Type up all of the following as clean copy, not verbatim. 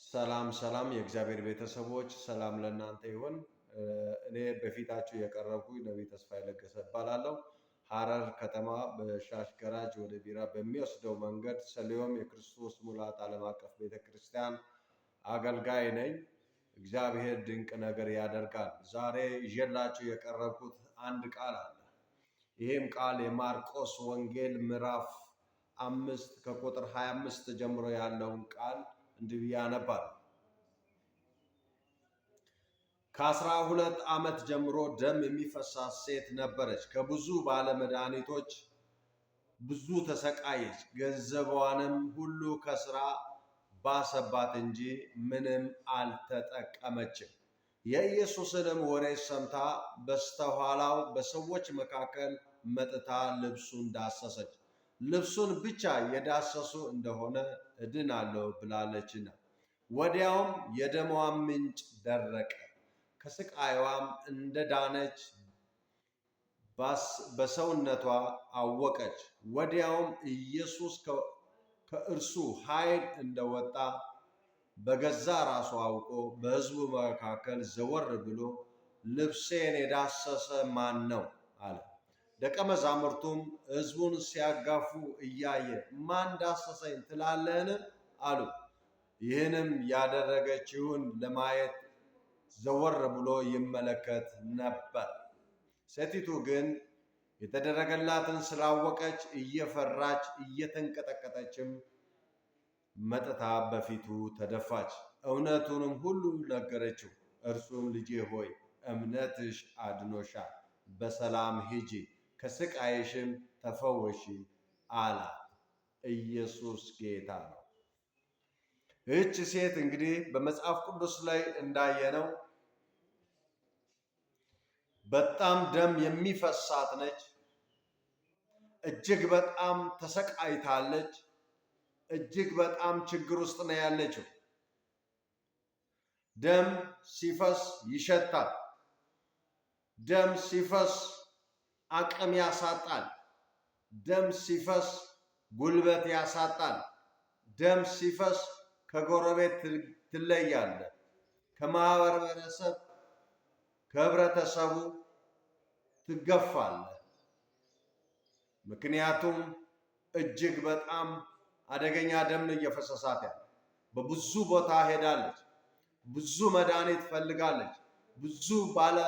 ሰላም ሰላም የእግዚአብሔር ቤተሰቦች ሰላም ለእናንተ ይሁን። እኔ በፊታችሁ የቀረብኩኝ ነቢይ ተስፋዬ ለገሰ እባላለሁ። ሐረር ከተማ በሻሽ ገራጅ ወደ ቢራ በሚወስደው መንገድ ሰሊሆም የክርስቶስ ሙላት ዓለም አቀፍ ቤተክርስቲያን አገልጋይ ነኝ። እግዚአብሔር ድንቅ ነገር ያደርጋል። ዛሬ ይዤላችሁ የቀረብኩት አንድ ቃል አለ። ይህም ቃል የማርቆስ ወንጌል ምዕራፍ 5 ከቁጥር 25 ጀምሮ ያለውን ቃል እንዲህ ብዬ አነባለሁ። ከ12 ዓመት ጀምሮ ደም የሚፈሳት ሴት ነበረች። ከብዙ ባለመድኃኒቶች ብዙ ተሰቃየች። ገንዘቧንም ሁሉ ከስራ ባሰባት እንጂ ምንም አልተጠቀመችም። የኢየሱስንም ወሬ ሰምታ በስተኋላው በሰዎች መካከል መጥታ ልብሱን ዳሰሰች። ልብሱን ብቻ የዳሰሱ እንደሆነ እድናለሁ ብላለችና። ወዲያውም የደሟ ምንጭ ደረቀ። ከስቃይዋም እንደዳነች በሰውነቷ አወቀች። ወዲያውም ኢየሱስ ከእርሱ ኃይል እንደወጣ በገዛ ራሱ አውቆ በሕዝቡ መካከል ዘወር ብሎ ልብሴን የዳሰሰ ማን ነው አለ። ደቀ መዛሙርቱም ሕዝቡን ሲያጋፉ እያየ ማን ዳሰሰኝ ትላለህን አሉ። ይህንም ያደረገችውን ለማየት ዘወር ብሎ ይመለከት ነበር። ሴቲቱ ግን የተደረገላትን ስላወቀች እየፈራች እየተንቀጠቀጠችም መጥታ በፊቱ ተደፋች። እውነቱንም ሁሉ ነገረችው። እርሱም ልጄ ሆይ እምነትሽ አድኖሻል፣ በሰላም ሂጂ፣ ከስቃይሽም ተፈወሺ አላት። ኢየሱስ ጌታ ነው። ይህች ሴት እንግዲህ በመጽሐፍ ቅዱስ ላይ እንዳየነው በጣም ደም የሚፈሳት ነች። እጅግ በጣም ተሰቃይታለች። እጅግ በጣም ችግር ውስጥ ነው ያለችው። ደም ሲፈስ ይሸታል። ደም ሲፈስ አቅም ያሳጣል። ደም ሲፈስ ጉልበት ያሳጣል። ደም ሲፈስ ከጎረቤት ትለያለህ፣ ከማህበረሰብ ከህብረተሰቡ ትገፋለህ። ምክንያቱም እጅግ በጣም አደገኛ ደም እየፈሰሳት ያለ። በብዙ ቦታ ሄዳለች፣ ብዙ መድኃኒት ፈልጋለች፣ ብዙ ባለ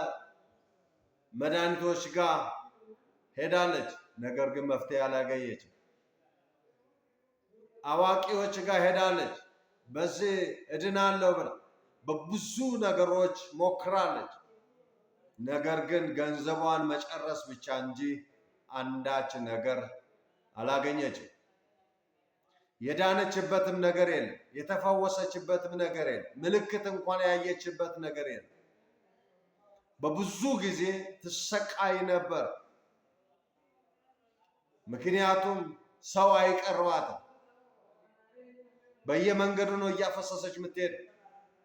መድኃኒቶች ጋር ሄዳለች። ነገር ግን መፍትሄ አላገኘችም። አዋቂዎች ጋር ሄዳለች፣ በዚህ እድናለሁ ብላ በብዙ ነገሮች ሞክራለች። ነገር ግን ገንዘቧን መጨረስ ብቻ እንጂ አንዳች ነገር አላገኘችም። የዳነችበትም ነገር የለም። የተፈወሰችበትም ነገር የለም። ምልክት እንኳን ያየችበት ነገር የለም። በብዙ ጊዜ ትሰቃይ ነበር። ምክንያቱም ሰው አይቀርባትም። በየመንገዱ ነው እያፈሰሰች የምትሄድ።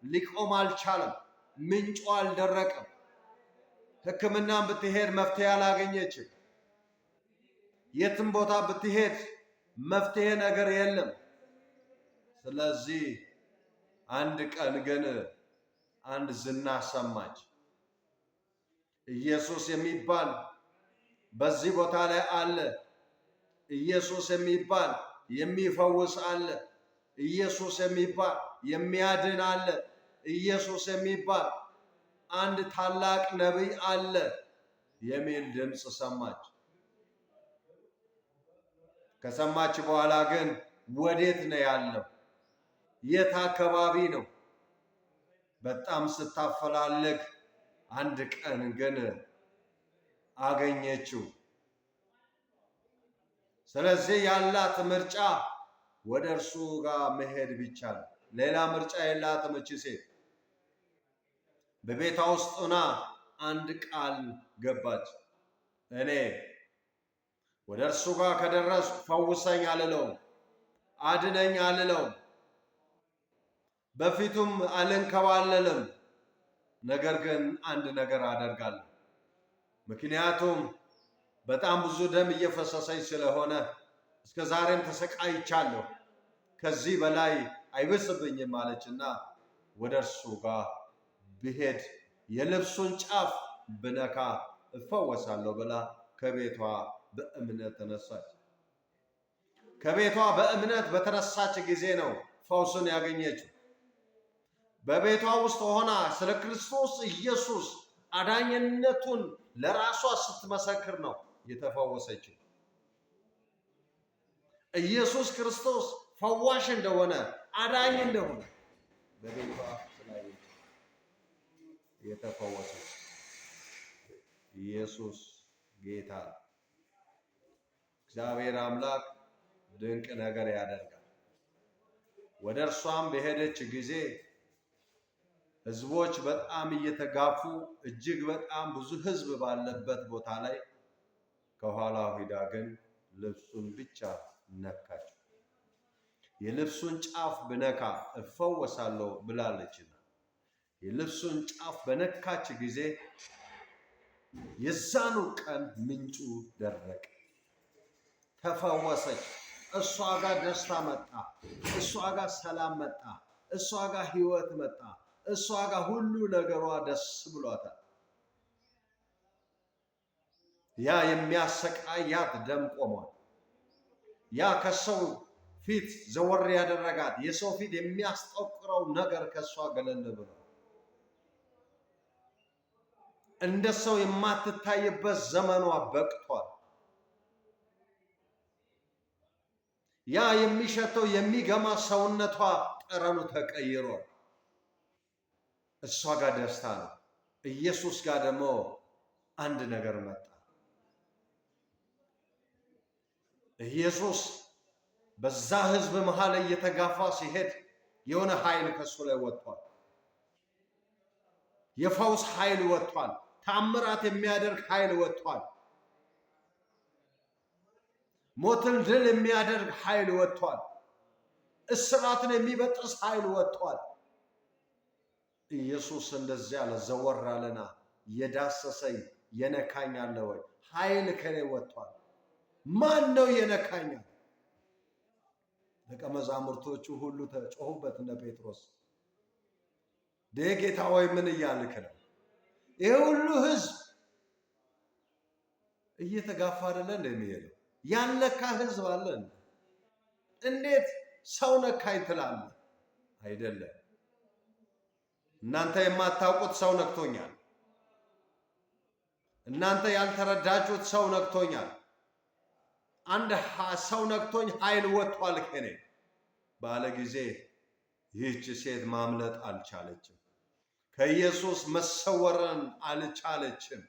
ሊቆም አልቻለም። ምንጯ አልደረቀም። ሕክምናም ብትሄድ መፍትሄ አላገኘችም። የትም ቦታ ብትሄድ መፍትሄ ነገር የለም። ስለዚህ አንድ ቀን ግን አንድ ዝና ሰማች። ኢየሱስ የሚባል በዚህ ቦታ ላይ አለ። ኢየሱስ የሚባል የሚፈውስ አለ። ኢየሱስ የሚባል የሚያድን አለ። ኢየሱስ የሚባል አንድ ታላቅ ነቢይ አለ የሚል ድምፅ ሰማች። ከሰማች በኋላ ግን ወዴት ነው ያለው? የት አካባቢ ነው? በጣም ስታፈላልግ አንድ ቀን ግን አገኘችው። ስለዚህ ያላት ምርጫ ወደ እርሱ ጋር መሄድ ብቻ ነው። ሌላ ምርጫ የላትም። እቺ ሴት በቤቷ ውስጥ ሆና አንድ ቃል ገባች። እኔ ወደ እርሱ ጋር ከደረስኩ ፈውሰኝ አልለውም፣ አድነኝ አልለውም፣ በፊቱም አልንከባለልም። ነገር ግን አንድ ነገር አደርጋለሁ። ምክንያቱም በጣም ብዙ ደም እየፈሰሰኝ ስለሆነ እስከ ዛሬም ተሰቃይቻለሁ። ከዚህ በላይ አይብስብኝም አለችና ወደ እርሱ ጋር ብሄድ የልብሱን ጫፍ ብነካ እፈወሳለሁ ብላ ከቤቷ በእምነት ተነሳች። ከቤቷ በእምነት በተነሳች ጊዜ ነው ፈውስን ያገኘችው። በቤቷ ውስጥ ሆና ስለ ክርስቶስ ኢየሱስ አዳኝነቱን ለራሷ ስትመሰክር ነው የተፈወሰችው። ኢየሱስ ክርስቶስ ፈዋሽ እንደሆነ አዳኝ እንደሆነ በቤቷ ስላየች የተፈወሰች። ኢየሱስ ጌታ። እግዚአብሔር አምላክ ድንቅ ነገር ያደርጋል። ወደ እርሷም በሄደች ጊዜ ህዝቦች በጣም እየተጋፉ እጅግ በጣም ብዙ ህዝብ ባለበት ቦታ ላይ ከኋላው ሂዳ ግን ልብሱን ብቻ ነካች። የልብሱን ጫፍ ብነካ እፈወሳለሁ ብላለችና የልብሱን ጫፍ በነካች ጊዜ የዛኑ ቀን ምንጩ ደረቀ፣ ተፈወሰች። እሷ ጋር ደስታ መጣ፣ እሷ ጋር ሰላም መጣ፣ እሷ ጋር ህይወት መጣ፣ እሷ ጋር ሁሉ ነገሯ ደስ ብሏታል። ያ የሚያሰቃያት ደም ቆሟል። ያ ከሰው ፊት ዘወር ያደረጋት የሰው ፊት የሚያስጠቁረው ነገር ከሷ ገለል ብሏል። እንደ ሰው የማትታይበት ዘመኗ በቅቷል። ያ የሚሸተው የሚገማ ሰውነቷ ጠረኑ ተቀይሯል። እሷ ጋር ደስታ ነው። ኢየሱስ ጋር ደግሞ አንድ ነገር መጣ። ኢየሱስ በዛ ህዝብ መሃል እየተጋፋ ሲሄድ የሆነ ኃይል ከሱ ላይ ወጥቷል። የፈውስ ኃይል ወጥቷል። ታምራት የሚያደርግ ኃይል ወጥቷል። ሞትን ድል የሚያደርግ ኃይል ወጥቷል። እስራትን የሚበጥስ ኃይል ወጥቷል። ኢየሱስ እንደዚህ አለ፣ ዘወር አለና የዳሰሰኝ የነካኝ አለ ወይ? ኃይል ከኔ ወጥቷል። ማን ነው የነካኝ? ደቀ መዛሙርቶቹ ሁሉ ተጮሁበት። እነ ጴጥሮስ ጌታ ሆይ ምን እያልክ ነው? ይሄ ሁሉ ህዝብ እየተጋፋ አይደለ እንደሚሄደው? ያልነካ ህዝብ አለ። እንዴት ሰው ነካኝ ትላለህ? አይደለም። እናንተ የማታውቁት ሰው ነክቶኛል። እናንተ ያልተረዳችሁት ሰው ነክቶኛል። አንድ ሰው ነክቶኝ ኃይል ወጥቷል ከኔ ባለ ጊዜ ይህች ሴት ማምለጥ አልቻለችም። ከኢየሱስ መሰወርን አልቻለችም።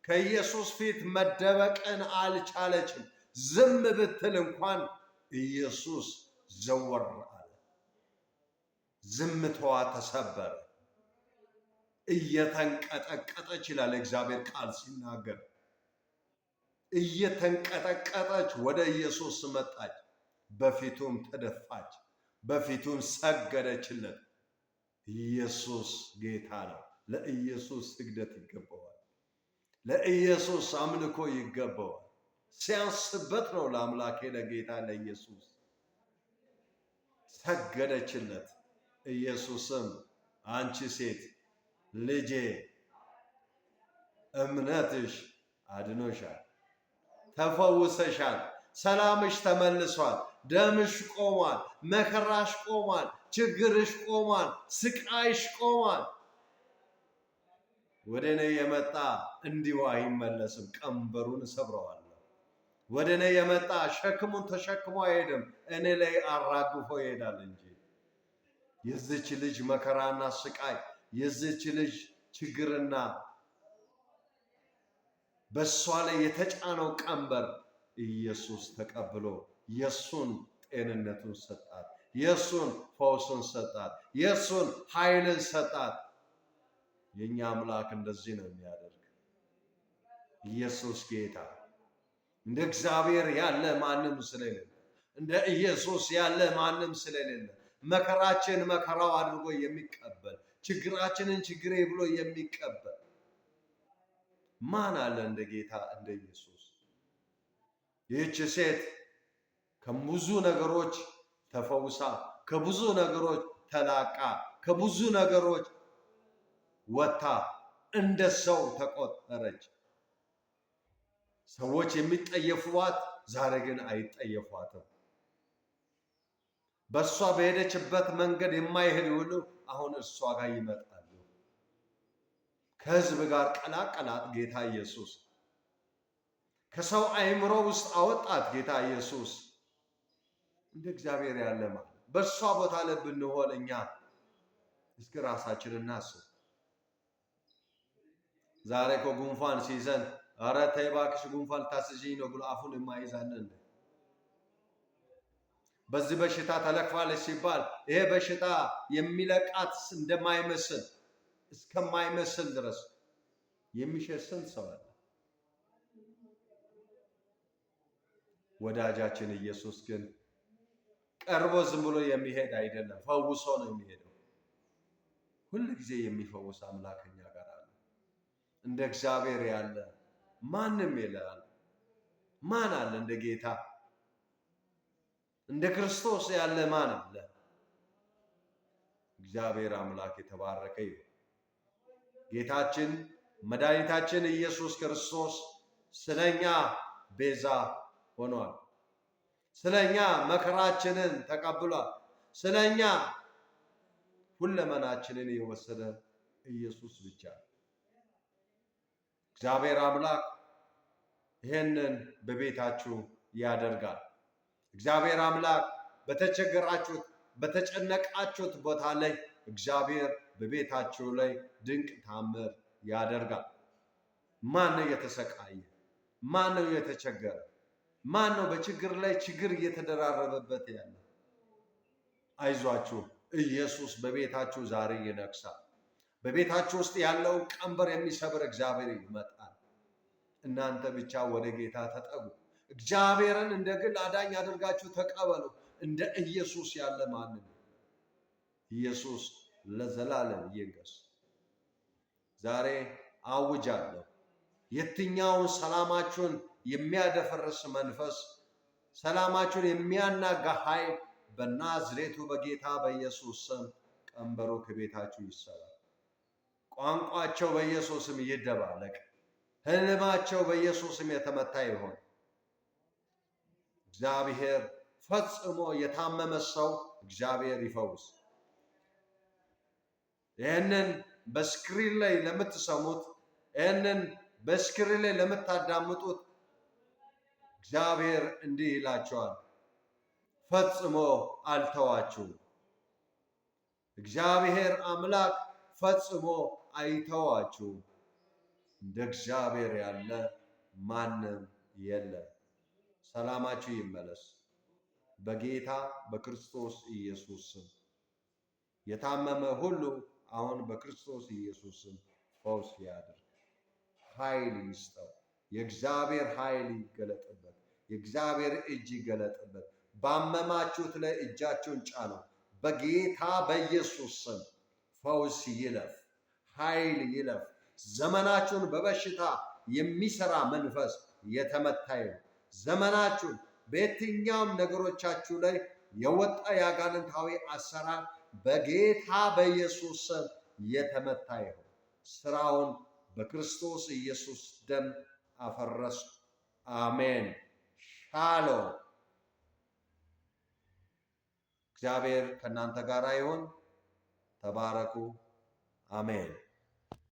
ከኢየሱስ ፊት መደበቅን አልቻለችም። ዝም ብትል እንኳን ኢየሱስ ዘወር አለ። ዝምታዋ ተሰበረ። እየተንቀጠቀጠች ይላል እግዚአብሔር ቃል ሲናገር፣ እየተንቀጠቀጠች ወደ ኢየሱስ መጣች። በፊቱም ተደፋች፣ በፊቱም ሰገደችለት። ኢየሱስ ጌታ ነው። ለኢየሱስ ስግደት ይገባዋል። ለኢየሱስ አምልኮ ይገባዋል። ሲያንስበት ነው ለአምላኬ ለጌታ ለኢየሱስ ሰገደችለት። ኢየሱስም አንቺ ሴት ልጄ እምነትሽ አድኖሻል፣ ተፈውሰሻል፣ ሰላምሽ ተመልሷል፣ ደምሽ ቆሟል፣ መከራሽ ቆሟል፣ ችግርሽ ቆሟል፣ ስቃይሽ ቆሟል። ወደ እኔ የመጣ እንዲሁ አይመለስም፣ ቀንበሩን ሰብረዋለሁ። ወደ እኔ የመጣ ሸክሙን ተሸክሞ አይሄድም፣ እኔ ላይ አራግፎ ይሄዳል እንጂ። የዚች ልጅ መከራና ስቃይ፣ የዚች ልጅ ችግርና በሷ ላይ የተጫነው ቀንበር ኢየሱስ ተቀብሎ የሱን ጤንነቱን ሰጣት፣ የሱን ፈውሱን ሰጣት፣ የሱን ኃይልን ሰጣት። የኛ አምላክ እንደዚህ ነው የሚያደርግ። ኢየሱስ ጌታ። እንደ እግዚአብሔር ያለ ማንም ስለሌለ፣ እንደ ኢየሱስ ያለ ማንም ስለሌለ፣ መከራችን መከራው አድርጎ የሚቀበል፣ ችግራችንን ችግሬ ብሎ የሚቀበል ማን አለ እንደ ጌታ እንደ ኢየሱስ? ይህች ሴት ከብዙ ነገሮች ተፈውሳ ከብዙ ነገሮች ተላቃ ከብዙ ነገሮች ወጥታ እንደ ሰው ተቆጠረች። ሰዎች የሚጠየፉባት ዛሬ ግን አይጠየፏትም። በእሷ በሄደችበት መንገድ የማይሄድ ሁሉ አሁን እሷ ጋር ይመጣሉ። ከሕዝብ ጋር ቀላቀላት ጌታ ኢየሱስ። ከሰው አእምሮ ውስጥ አወጣት ጌታ ኢየሱስ። እንደ እግዚአብሔር ያለ ማለት በእሷ ቦታ ላይ ብንሆን እኛ እስኪ ራሳችንን እናስብ። ዛሬ እኮ ጉንፋን ሲይዘን ኧረ ተይ እባክሽ ጉንፋን ታስይዥኝ ነው ብሎ አፉን የማይዛለን። በዚህ በሽታ ተለክፋለች ሲባል ይሄ በሽታ የሚለቃት እንደማይመስል እስከማይመስል ድረስ የሚሸስን ሰው አለ። ወዳጃችን ኢየሱስ ግን ቀርቦ ዝም ብሎ የሚሄድ አይደለም፣ ፈውሶ ነው የሚሄደው። ሁል ጊዜ የሚፈውስ አምላክ ከኛ ጋር አለ። እንደ እግዚአብሔር ያለ ማንም የለም። ማን አለ እንደ ጌታ? እንደ ክርስቶስ ያለ ማን አለ? እግዚአብሔር አምላክ የተባረከ ይሁን። ጌታችን መድኃኒታችን ኢየሱስ ክርስቶስ ስለኛ ቤዛ ሆኗል። ስለኛ መከራችንን ተቀብሏል። ስለኛ ሁለመናችንን የወሰደ ኢየሱስ ብቻ። እግዚአብሔር አምላክ ይህንን በቤታችሁ ያደርጋል። እግዚአብሔር አምላክ በተቸገራችሁት በተጨነቃችሁት ቦታ ላይ እግዚአብሔር በቤታችሁ ላይ ድንቅ ታምር ያደርጋል። ማን ነው የተሰቃየ? ማን ነው የተቸገረ? ማን ነው በችግር ላይ ችግር እየተደራረበበት ያለ? አይዟችሁ፣ ኢየሱስ በቤታችሁ ዛሬ ይነግሳል። በቤታችሁ ውስጥ ያለው ቀንበር የሚሰብር እግዚአብሔር ይመጣል። እናንተ ብቻ ወደ ጌታ ተጠጉ። እግዚአብሔርን እንደ ግል አዳኝ አድርጋችሁ ተቀበሉ። እንደ ኢየሱስ ያለ ማንም ኢየሱስ ለዘላለም ይንገስ። ዛሬ አውጃለሁ፣ የትኛውን ሰላማችሁን የሚያደፈርስ መንፈስ፣ ሰላማችሁን የሚያናጋ ኃይል በናዝሬቱ በጌታ በኢየሱስ ስም ቀንበሩ ከቤታችሁ ይሰራል። ቋንቋቸው በኢየሱስም ይደባለቅ። ሕልማቸው በኢየሱስም የተመታ ይሆን። እግዚአብሔር ፈጽሞ የታመመ ሰው እግዚአብሔር ይፈውስ። ይህንን በስክሪን ላይ ለምትሰሙት፣ ይህንን በስክሪን ላይ ለምታዳምጡት እግዚአብሔር እንዲህ ይላቸዋል፣ ፈጽሞ አልተዋችሁም። እግዚአብሔር አምላክ ፈጽሞ አይተዋችሁም። እንደ እግዚአብሔር ያለ ማንም የለም። ሰላማችሁ ይመለስ በጌታ በክርስቶስ ኢየሱስ ስም። የታመመ ሁሉ አሁን በክርስቶስ ኢየሱስ ስም ፈውስ ያድርግ። ኃይል ይስጠው። የእግዚአብሔር ኃይል ይገለጥበት። የእግዚአብሔር እጅ ይገለጥበት። ባመማችሁት ላይ እጃችሁን ጫኑ። በጌታ በኢየሱስ ስም ፈውስ ይለፍ፣ ኃይል ይለፍ። ዘመናችሁን በበሽታ የሚሰራ መንፈስ የተመታ ይሁን። ዘመናችሁን በየትኛውም ነገሮቻችሁ ላይ የወጣ የአጋንንታዊ አሰራር በጌታ በኢየሱስ ስም የተመታ ይሁን። ስራውን በክርስቶስ ኢየሱስ ደም አፈረሱ። አሜን። ሻሎም። እግዚአብሔር ከእናንተ ጋር ይሁን። ተባረኩ። አሜን።